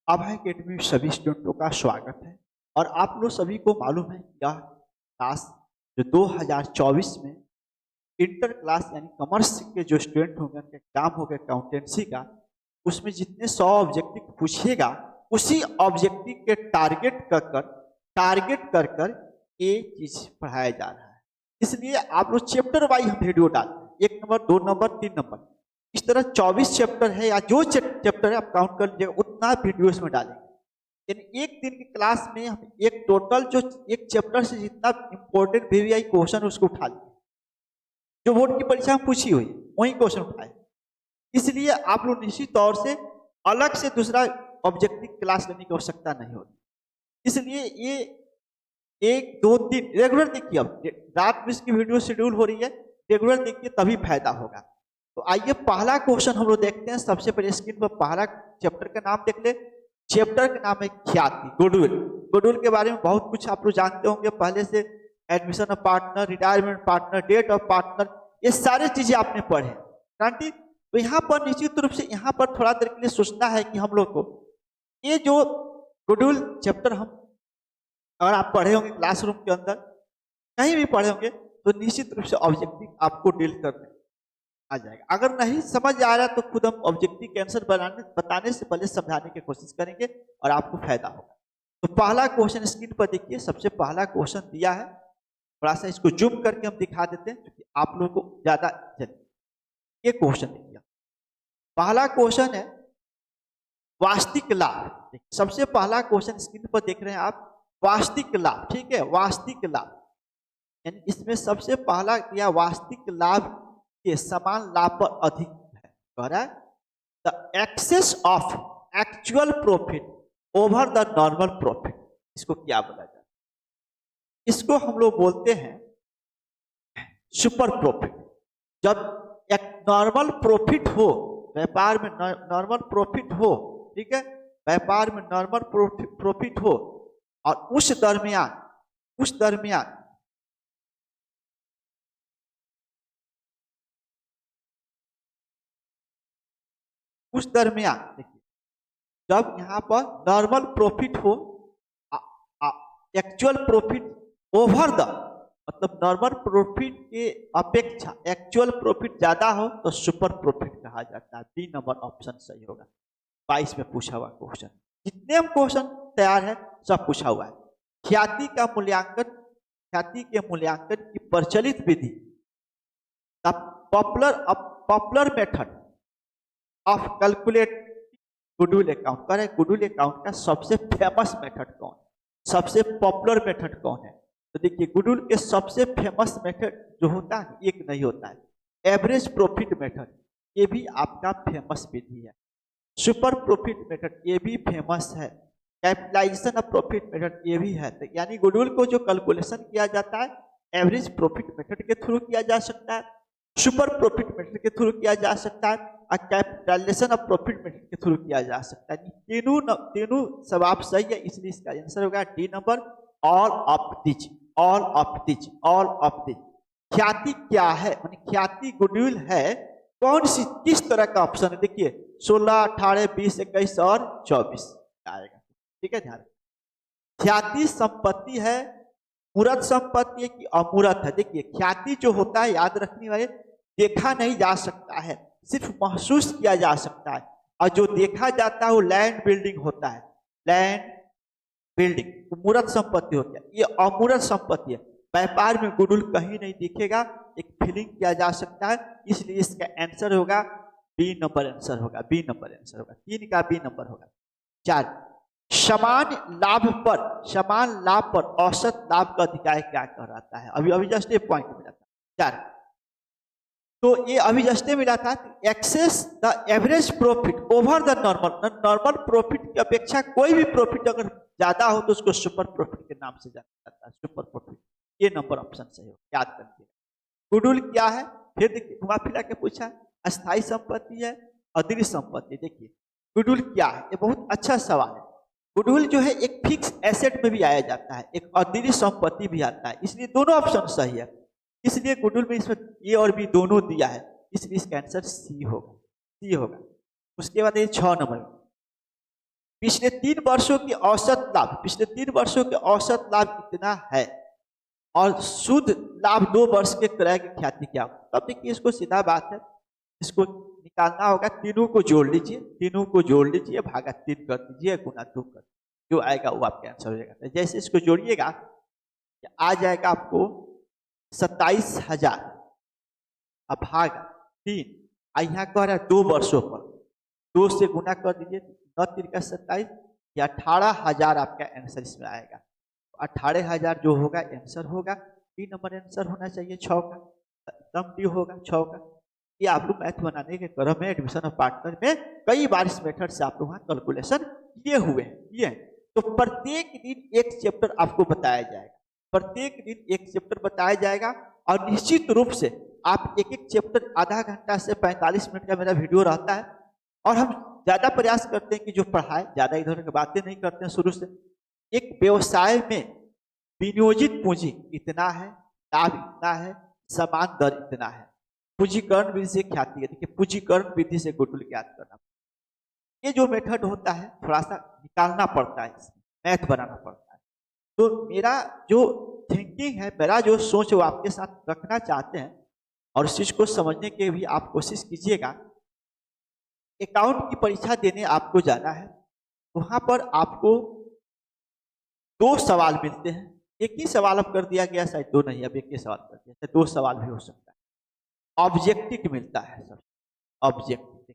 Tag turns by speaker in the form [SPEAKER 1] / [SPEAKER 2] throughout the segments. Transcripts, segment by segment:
[SPEAKER 1] आभा academy में सभी स्टूडेंटों का स्वागत है। और आप लोग सभी को मालूम है कि यह क्लास जो 2024 में इंटर क्लास यानी कॉमर्स के जो स्टूडेंट होंगे उनका एग्जाम होगा अकाउंटेंसी का, उसमें जितने 100 ऑब्जेक्टिव पूछिएगा उसी ऑब्जेक्टिव के टारगेट कर कर ये चीज पढ़ाया जा रहा है। इसलिए आप लोग चैप्टर वाइज हम वीडियो डालते हैं, 1 नंबर 2 नंबर 3 नंबर, इस तरह 24 चैप्टर है या जो चैप्टर है आप काउंट कर लीजिएगा उतना वीडियोस में डालेंगे। यानी एक दिन की क्लास में हम एक टोटल जो एक चैप्टर से जितना इंपॉर्टेंट वीवीआई क्वेश्चन उसको उठा लेंगे, जो बोर्ड की परीक्षा में पूछी हुई वही क्वेश्चन उठाए। इसलिए आप लोग निश्चित तौर से अलग से दूसरा ऑब्जेक्टिव क्लास लेने की आवश्यकता नहीं होती। इसलिए ये 1 2 3 रेगुलर देखिए। अब रात में इसकी वीडियो शेड्यूल हो रही है, रेगुलर देखिए तभी फायदा होगा। तो आइए पहला क्वेश्चन हम लोग देखते हैं। सबसे पहले स्क्रीन पर पहला चैप्टर का नाम देख ले। चैप्टर का नाम है ख्याति, गुडविल। गुडविल के बारे में बहुत कुछ आप लोग जानते होंगे पहले से, admission of partner, retirement partner, date of partner, ये सारी चीजें आपने पढ़े क्रांति। तो यहाँ पर निश्चित रूप से यहाँ पर थोड़ा देर के लिए सोचना है कि हम लोग को ये जो गुडविल चैप्टर हम अगर आप पढ़े होंगे क्लासरूम के अंदर कहीं भी पढ़े होंगे तो निश्चित रूप से ऑब्जेक्टिव आपको डील करने आ जाएगा। अगर नहीं समझ आ रहा तो खुद हम ऑब्जेक्टिव के आंसर बताने से पहले समझाने की कोशिश करेंगे और आपको फायदा होगा। तो पहला क्वेश्चन स्क्रीन पर देखिए। सबसे पहला क्वेश्चन दिया है, थोड़ा सा इसको जूम करके हम दिखा देते हैं क्योंकि आप लोगों को ज्यादा चले। ये क्वेश्चन देखिए, पहला क्वेश्चन है वास्तविक लाभ। सबसे पहला क्वेश्चन स्क्रीन पर देख रहे हैं आप, वास्तविक लाभ। ठीक है, वास्तविक लाभ यानी इसमें सबसे पहला किया वास्तविक लाभ के समान लाभ पर अधिक है। कह रहा है the excess of actual profit over the normal profit. इसको क्या बोला जाए? इसको हम लोग बोलते हैं सुपर प्रॉफिट। जब एक नॉर्मल प्रॉफिट हो, व्यापार में नॉर्मल प्रॉफिट हो, ठीक है, व्यापार में नॉर्मल प्रॉफिट हो और उस दरमियान देखिए, जब यहाँ पर नॉर्मल प्रॉफिट हो, एक्चुअल प्रॉफिट ओवर द, मतलब नॉर्मल प्रॉफिट के अपेक्षा एक्चुअल प्रॉफिट ज्यादा हो तो सुपर प्रॉफिट कहा जाता है। बी नंबर ऑप्शन सही होगा। 22 में पूछा हुआ क्वेश्चन, जितने हम क्वेश्चन तैयार है सब पूछा हुआ है। ख्याति के मूल्यांकन की प्रचलित विधि, popular method of calculate goodwill account. कह रहे गुडविल अकाउंट का सबसे फेमस मेथड कौन, सबसे पॉपुलर मेथड कौन है? तो देखिए गुडविल के सबसे फेमस मेथड जो होता है एक नहीं होता है, एवरेज प्रॉफिट मेथड, ये भी आपका फेमस विधि है। सुपर प्रॉफिट मेथड ये भी फेमस है। कैपिटलाइजेशन ऑफ प्रॉफिट मेथड ये भी है। तो यानी गुडविल को जो कैलकुलेशन किया जाता है एवरेज प्रॉफिट मेथड के थ्रू किया जा सकता है, सुपर प्रॉफिट मेथड के थ्रू किया जा सकता है और कैपिटलाइजेशन ऑफ प्रॉफिट मेथड के थ्रू किया जा सकता है। तीनों सब आप सही है, इसलिए इसका आंसर होगा D number, all of this. ख्याति क्या है? ख्याति गुडविल है कौन सी, किस तरह का ऑप्शन है? देखिए 16, 18, 20, 21 और 24 आएगा। ठीक है, ध्यान। ख्याति संपत्ति है, मूर्त संपत्ति है कि अमूर्त है? देखिए ख्याति जो होता है याद रखने वाले, देखा नहीं जा सकता है, सिर्फ महसूस किया जा सकता है। और जो देखा जाता है वो लैंड बिल्डिंग होता है, लैंड बिल्डिंग मूर्त संपत्ति होती है। ये अमूर्त संपत्ति है। व्यापार में गुडविल कहीं नहीं दिखेगा, एक फीलिंग किया जा सकता है, इसलिए इसका आंसर होगा बी नंबर आंसर होगा, बी नंबर आंसर होगा। 3 का बी नंबर होगा। 4, समान लाभ पर औसत लाभ का अधिकार क्या कहलाता है? अभी जस्ट एक पॉइंट मिला था 4, तो ये अभी जस्ट मिला था excess the average profit over the normal profit की अपेक्षा कोई भी प्रॉफिट अगर ज्यादा हो तो उसको सुपर प्रॉफिट के नाम से जाना जाता है, सुपर प्रॉफिट। ये नंबर ऑप्शन सही हो, याद करके। गुडविल क्या है? फिर देखिए घुमा फिरा के पूछा है, अस्थायी संपत्ति है, अदृश्य संपत्ति। देखिए गुडविल क्या है, ये बहुत अच्छा सवाल है। गुडविल जो है एक फिक्स एसेट में भी आया जाता है, एक अदृश्य संपत्ति भी आता है, इसलिए दोनों ऑप्शन सही है। इसलिए गुडविल में इसमें ए और बी दोनों दिया है, इसलिए इसका आंसर सी होगा। उसके बाद ये 6 नंबर पिछले 3 वर्षों की औसत लाभ, पिछले 3 वर्षों के औसत लाभ कितना है और शुद्ध लाभ 2 वर्ष के क्रय की ख्याति क्या हो। तब देखिए इसको सीधा बात है, इसको निकालना होगा, तीनों को जोड़ लीजिए, तीनों को जोड़ लीजिए, भागा 3 कर दीजिए, गुना 2 कर दीजिए, जो आएगा वो आपका आंसर हो जाएगा। जैसे इसको जोड़िएगा आ जाएगा आपको 27,000, अब भागा 3, यहाँ कह रहा है 2 वर्षों पर, 2 से गुना कर दीजिए, 9 3 का 27, या 18,000 आपका आंसर इसमें आएगा। 18,000 जो होगा आंसर होगा, 3 नंबर आंसर होना चाहिए 6 का, एकदम डी होगा 6 का। ये आप लोग मैथ बनाने के क्रम में एडमिशन और पार्टनर में कई बार इस मेथड से आप लोग वहाँ कैलकुलेशन किए हुए हैं। तो प्रत्येक दिन एक चैप्टर आपको बताया जाएगा, प्रत्येक दिन एक चैप्टर बताया जाएगा, और निश्चित रूप से आप एक एक चैप्टर आधा घंटा से 45 मिनट का मेरा वीडियो रहता है, और हम ज़्यादा प्रयास करते हैं कि जो पढ़ाए ज़्यादा इधर उधर की बातें नहीं करते हैं शुरू से। एक व्यवसाय में विनियोजित पूंजी इतना है, लाभ इतना है, समान दर इतना है, पूंजीकरण विधि से ख्याति है। देखिए पूंजीकरण विधि से गुडविल ज्ञात करना, ये जो मेथड होता है थोड़ा सा निकालना पड़ता है, मैथ बनाना पड़ता है। तो मेरा जो थिंकिंग है, मेरा जो सोच वो आपके साथ रखना चाहते हैं, और इस चीज़ को समझने के भी आप कोशिश कीजिएगा। अकाउंट की परीक्षा देने आपको जाना है, वहाँ पर आपको 2 सवाल मिलते हैं, एक ही सवाल अब कर दिया गया, शायद 2 नहीं, अब एक ही सवाल कर दिया, 2 सवाल भी हो सकता है। ऑब्जेक्टिव मिलता है सब, ऑब्जेक्टिव,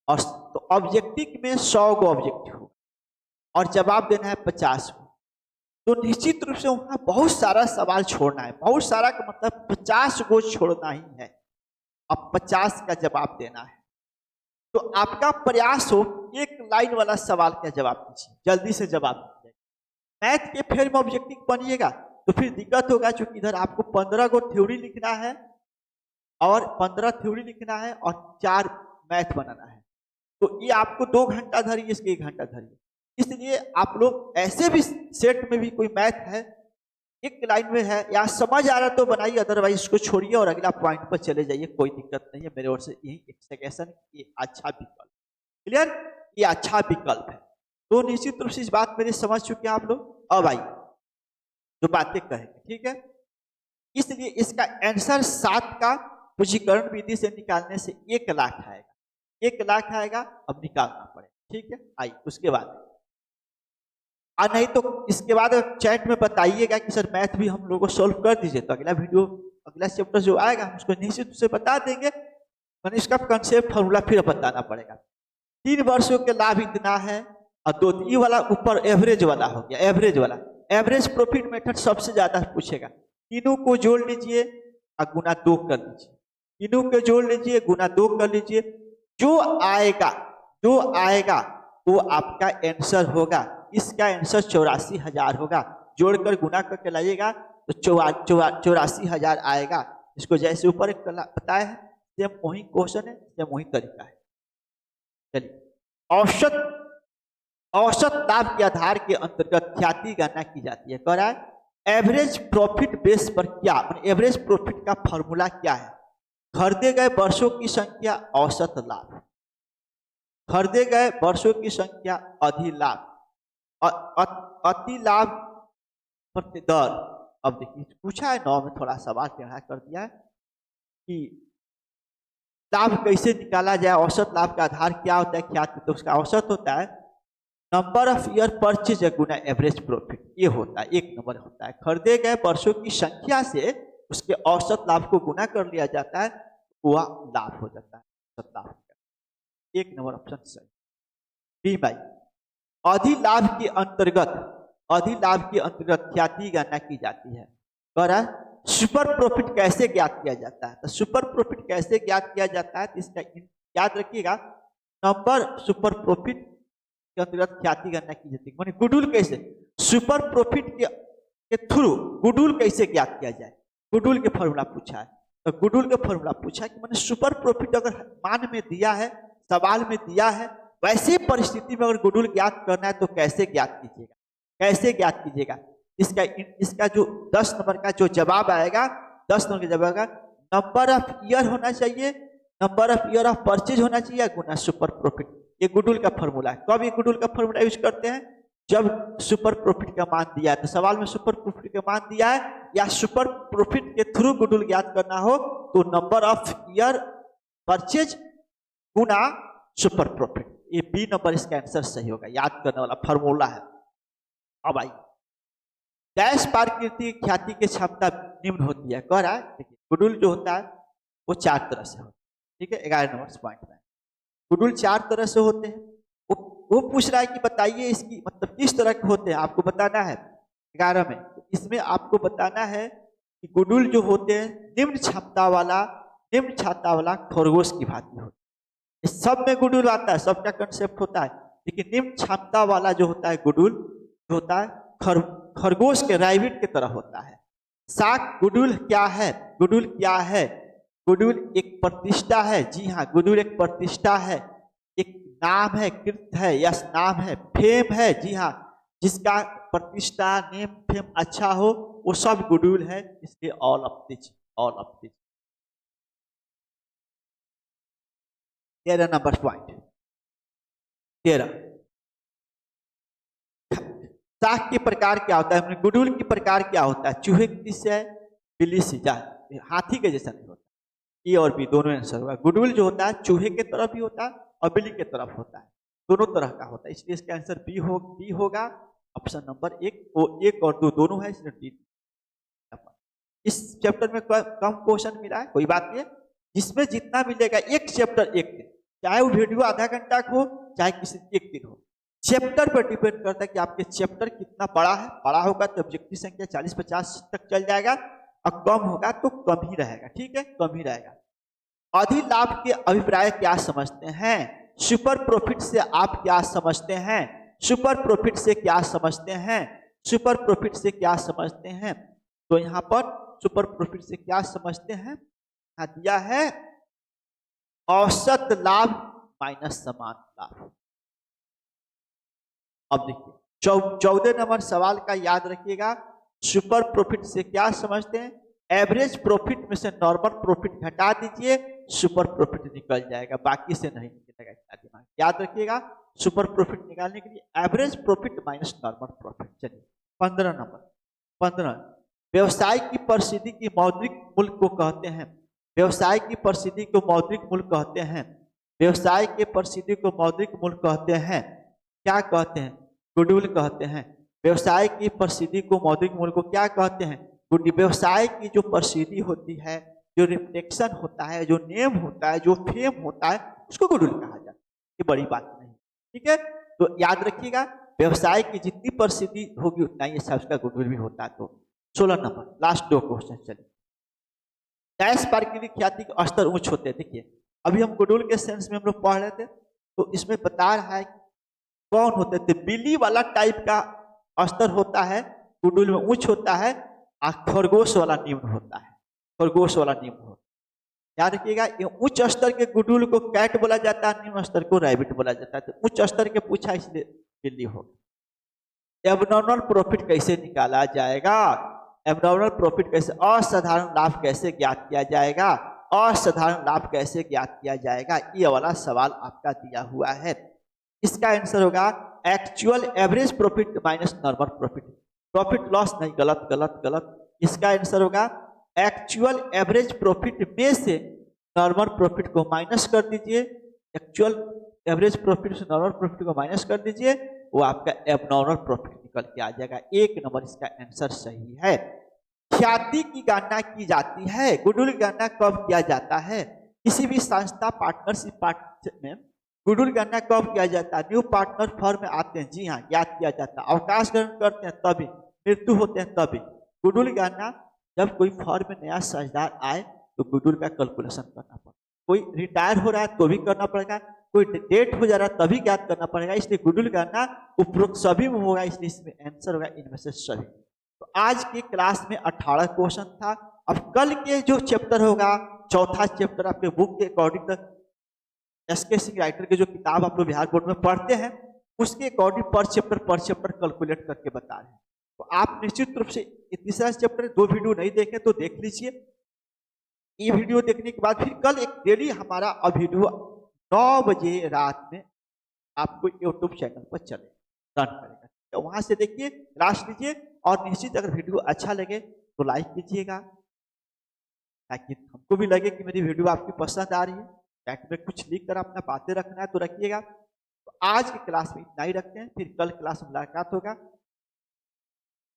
[SPEAKER 1] और तो ऑब्जेक्टिव में 100 गो ऑब्जेक्टिव होगा, और जवाब देना है 50 को। तो निश्चित रूप से वहाँ बहुत सारा सवाल छोड़ना है, बहुत सारा का मतलब 50 गो छोड़ना ही है, अब 50 का जवाब देना है। तो आपका प्रयास हो एक लाइन वाला सवाल का जवाब दीजिए, जल्दी से जवाब दीजिए। मैथ के फेर में ऑब्जेक्टिव बनिएगा तो फिर दिक्कत होगा, क्योंकि इधर आपको 15 गो थ्योरी लिखना है, और 15 थ्योरी लिखना है, और 4 मैथ बनाना है। तो ये आपको 2 घंटा धरिए, इसके 1 घंटा धरिए। इसलिए आप लोग ऐसे भी सेट में भी कोई मैथ है एक लाइन में है, या समझ आ रहा तो बनाइए, अदरवाइज इसको छोड़िए और अगला पॉइंट पर चले जाइए, कोई दिक्कत नहीं है। मेरे ओर से यही एक सजेशन, ये अच्छा विकल्प, क्लियर, ये अच्छा विकल्प है। तो निश्चित रूप से इस बात मेरी समझ चुके हैं आप लोग। अब आइए जो बातें कहेंगे, ठीक है। इसलिए इसका आंसर 7 का पूंजीकरण विधि से निकालने से 1 लाख आएगा, 1 लाख आएगा, अब निकालना पड़ेगा, ठीक है। आइए उसके बाद नहीं तो इसके बाद चैट में बताइएगा कि सर मैथ भी हम लोगों को सॉल्व कर दीजिए, तो अगला वीडियो, अगला चैप्टर जो आएगा हम उसको निश्चित रूप से बता देंगे, मैंने इसका कंसेप्ट फॉर्मूला फिर बताना पड़ेगा। 3 वर्षों के लाभ इतना है, और 2 ये वाला ऊपर एवरेज वाला हो गया, एवरेज वाला, एवरेज प्रॉफिट मेथड सबसे ज्यादा पूछेगा। तीनों को जोड़ लीजिए और गुना 2 कर लीजिए, तीनों को जोड़ लीजिए, गुना 2 कर लीजिए, जो आएगा वो आपका आंसर होगा। इसका आंसर 84,000 होगा, जोड़कर गुना करके लाइएगा तो 84,000 आएगा। इसको जैसे ऊपर बताया है सेम वही क्वेश्चन है, सेम वही तरीका है। चलिए औसत लाभ के आधार के अंतर्गत ख्याति गणना की जाती है। कह रहा है एवरेज प्रॉफिट बेस पर क्या, एवरेज प्रॉफिट का फॉर्मूला क्या है? खरीदे गए वर्षों की संख्या औसत लाभ, खरीदे गए वर्षों की संख्या अधिलाभ, अति लाभ प्रति दर। अब देखिए पूछा है 9 में, थोड़ा सवाल टेढ़ा कर दिया है कि लाभ कैसे निकाला जाए, औसत लाभ का आधार क्या होता है, क्या, तो उसका औसत होता है number of year purchase Guna average profit, ये होता है 1 नंबर होता है। खरीदे गए वर्षों की संख्या से उसके औसत लाभ को गुना कर लिया जाता है, वह लाभ हो जाता है औसत लाभ। 1 नंबर ऑप्शन सही। बी भाई, अधिलाभ के अंतर्गत ख्याति गणना की जाती है। कह रहा है सुपर प्रॉफिट कैसे ज्ञात किया जाता है, तो सुपर प्रॉफिट कैसे ज्ञात किया जाता है, तो इसका याद रखिएगा, नंबर सुपर प्रॉफिट के अंतर्गत ख्याति गणना की जाती है। माने गुडविल कैसे, सुपर प्रॉफिट के थ्रू गुडविल कैसे ज्ञात किया जाए, गुडविल के फॉर्मूला पूछा है। तो गुडविल के फॉर्मूला पूछा कि मैंने सुपर प्रॉफिट अगर मान में दिया है, सवाल में दिया है, वैसी परिस्थिति में अगर गुडविल ज्ञात करना है तो कैसे ज्ञात कीजिएगा, कैसे ज्ञात कीजिएगा। इसका जो 10 नंबर का जो जवाब आएगा, 10 नंबर का जवाब आएगा, नंबर ऑफ ईयर होना चाहिए, number of year of purchase होना चाहिए गुना सुपर प्रॉफिट। ये गुडविल का फॉर्मूला है। कब ये गुडविल का फॉर्मूला यूज करते हैं? जब सुपर प्रॉफिट का मान दिया है। तो सवाल में सुपर प्रॉफिट का मान दिया है या सुपर प्रॉफिट के थ्रू गुडविल ज्ञात करना हो तो number of year purchase Guna super profit. ये बी नंबर इसका आंसर सही होगा, याद करने वाला फॉर्मूला है। अब आई डैश प्रकृति ख्याति की क्षमता निम्न होती है। कह रहा है देखिए गुडविल जो होता है वो 4 तरह से होता है। ठीक है, 11 नंबर पॉइंट में गुडविल 4 तरह से होते हैं। वो पूछ रहा है कि बताइए इसकी मतलब किस तरह के होते हैं, आपको बताना है 11 में। तो इसमें आपको बताना है कि गुडविल जो होते हैं निम्न क्षमता वाला खरगोश की भांति होता है। इस सब में गुडविल आता है, सबका कंसेप्ट होता है, लेकिन निम्न क्षमता वाला जो होता है गुडविल जो होता है खरगोश के रैबिट की तरह होता है। साख गुडविल क्या है? गुडविल क्या है? गुडविल एक प्रतिष्ठा है। जी हाँ, गुडविल एक प्रतिष्ठा है, एक नाम है, कृत है, यश नाम है, फेम है। जी हाँ, जिसका प्रतिष्ठा नेम फेम अच्छा हो वो सब गुडविल है। इसलिए all of this 13 number point 13 साख के प्रकार क्या होता है? गुडविल की प्रकार क्या होता है? चूहे की से, बिल्ली से, हाथी के जैसा नहीं होता। ए और बी दोनों आंसर होगा। गुडविल जो होता है चूहे के तरफ भी होता है और बिल्ली के तरफ होता है, दोनों तरह का होता है। इसलिए इसका आंसर बी होगा। ऑप्शन नंबर 1 और 2 दोनों है, इसलिए डी। इस चैप्टर में कम क्वेश्चन मिला है, कोई बात नहीं है। जिसमें जितना मिलेगा एक चैप्टर एक दिन, चाहे वो वीडियो आधा घंटा का हो चाहे किसी एक दिन हो, चैप्टर पर डिपेंड करता है कि आपके चैप्टर कितना बड़ा है। बड़ा होगा तो ऑब्जेक्टिव संख्या 40-50 तक चल जाएगा और कम होगा तो कम ही रहेगा। ठीक है, कम ही रहेगा। अधिलाभ के अभिप्राय क्या समझते हैं? सुपर प्रॉफिट से आप क्या समझते हैं? सुपर प्रॉफिट से क्या समझते हैं? सुपर प्रॉफिट से क्या समझते हैं? तो यहाँ पर सुपर प्रॉफिट से क्या समझते हैं, यहाँ दिया है औसत लाभ माइनस समान लाभ। अब देखिए 14 नंबर सवाल का याद रखिएगा। सुपर प्रॉफिट से क्या समझते हैं? एवरेज प्रॉफिट में से नॉर्मल प्रॉफिट घटा दीजिए, सुपर प्रॉफिट निकल जाएगा, बाकी से नहीं निकलेगा। याद रखिएगा, सुपर प्रॉफिट निकालने के लिए average profit minus normal profit. चलिए 15 नंबर 15 व्यवसाय की प्रसिद्धि की मौद्रिक मूल्य को कहते हैं। व्यवसाय की प्रसिद्धि को मौद्रिक मूल्य कहते हैं। व्यवसाय के प्रसिद्धि को मौद्रिक मूल्य कहते हैं। क्या कहते हैं? गुडविल कहते हैं। व्यवसाय की प्रसिद्धि को मौद्रिक मूल्य को क्या कहते हैं? व्यवसाय की जो प्रसिद्धि होती है, जो रिफ्लेक्शन होता है, जो नेम होता है, जो फेम होता है, उसको गुडविल कहा जाता है। ये बड़ी बात नहीं, ठीक है। तो याद रखिएगा, व्यवसाय की जितनी प्रसिद्धि होगी उतना ही अच्छा उसका गुडविल भी होता है। तो 16 नंबर लास्ट 2 क्वेश्चन चलिए। डैश प्रकृति ख्याति के स्तर उच्च होते हैं। देखिए अभी हम गुडविल के सेंस में हम लोग पढ़ रहे थे, तो इसमें बता रहा है कौन होते थे। बिल्ली वाला टाइप का स्तर होता है गुडविल में उच्च होता है, और खरगोश वाला निम्न होता है। खरगोश वाला निम्न होता है। याद रखिएगा, ये उच्च स्तर के गुडविल को कैट बोला जाता है, निम्न स्तर को रैबिट बोला जाता है। तो उच्च स्तर के पूछा इसलिए बिल्ली होगा। एबनॉर्मल प्रॉफिट कैसे निकाला जाएगा? एबनॉर्मल प्रॉफिट कैसे, असाधारण लाभ कैसे ज्ञात किया जाएगा? असाधारण लाभ कैसे ज्ञात किया जाएगा? ये वाला सवाल आपका दिया हुआ है। इसका आंसर होगा actual average profit minus normal profit. Profit loss नहीं, गलत गलत गलत। इसका आंसर होगा एक्चुअल एवरेज प्रॉफिट में से नॉर्मल प्रॉफिट को माइनस कर दीजिए। एक्चुअल एवरेज प्रॉफिट से नॉर्मल प्रॉफिट को माइनस कर दीजिए, वो आपका एबनॉर्मल प्रॉफिट निकल के आ जाएगा। 1 नंबर इसका आंसर सही है। ख्याति की गणना की जाती है। गुडविल गणना कब किया जाता है? किसी भी संस्था पार्टनरशिप पार्टनरशिप में गुडविल गणना कब किया जाता है? न्यू पार्टनर फर्म में आते हैं, जी हाँ, याद किया जाता है। अवकाश ग्रहण करते हैं तभी, मृत्यु होते हैं तभी। गुडविल गणना जब कोई फर्म में नया साझेदार आए तो गुडविल का कैलकुलेशन करना पड़ता है। कोई रिटायर हो रहा है तो भी करना पड़ेगा, कोई डेट हो जा रहा है तभी ज्ञात करना पड़ेगा। इसलिए गुडविल गणना उपरोक्त सभी में होगा, इसलिए इसमें आंसर होगा इनमें से सभी। तो आज की क्लास में 18 क्वेश्चन था। अब कल के जो चैप्टर होगा, चौथा चैप्टर आपके बुक के अकॉर्डिंग एसके सिंह राइटर की जो किताब आप लोग बिहार बोर्ड में पढ़ते हैं, उसके अकॉर्डिंग पर चैप्टर कैलकुलेट करके बता रहे हैं। तो आप निश्चित रूप से तीसरा चैप्टर 2 वीडियो नहीं देखें तो देख लीजिए। ये वीडियो देखने के बाद फिर कल एक डेली हमारा वीडियो 9 बजे रात में आपको यूट्यूब चैनल पर चले रन करेगा। तो वहां से देखिए, क्लास लीजिए, और निश्चित अगर वीडियो अच्छा लगे तो लाइक कीजिएगा, ताकि हमको भी लगे कि मेरी वीडियो आपकी पसंद आ रही है। ताकि में कुछ लिख कर अपना बातें रखना है तो रखिएगा। तो आज की क्लास में इतना ही रखते हैं, फिर कल क्लास में मुलाकात होगा।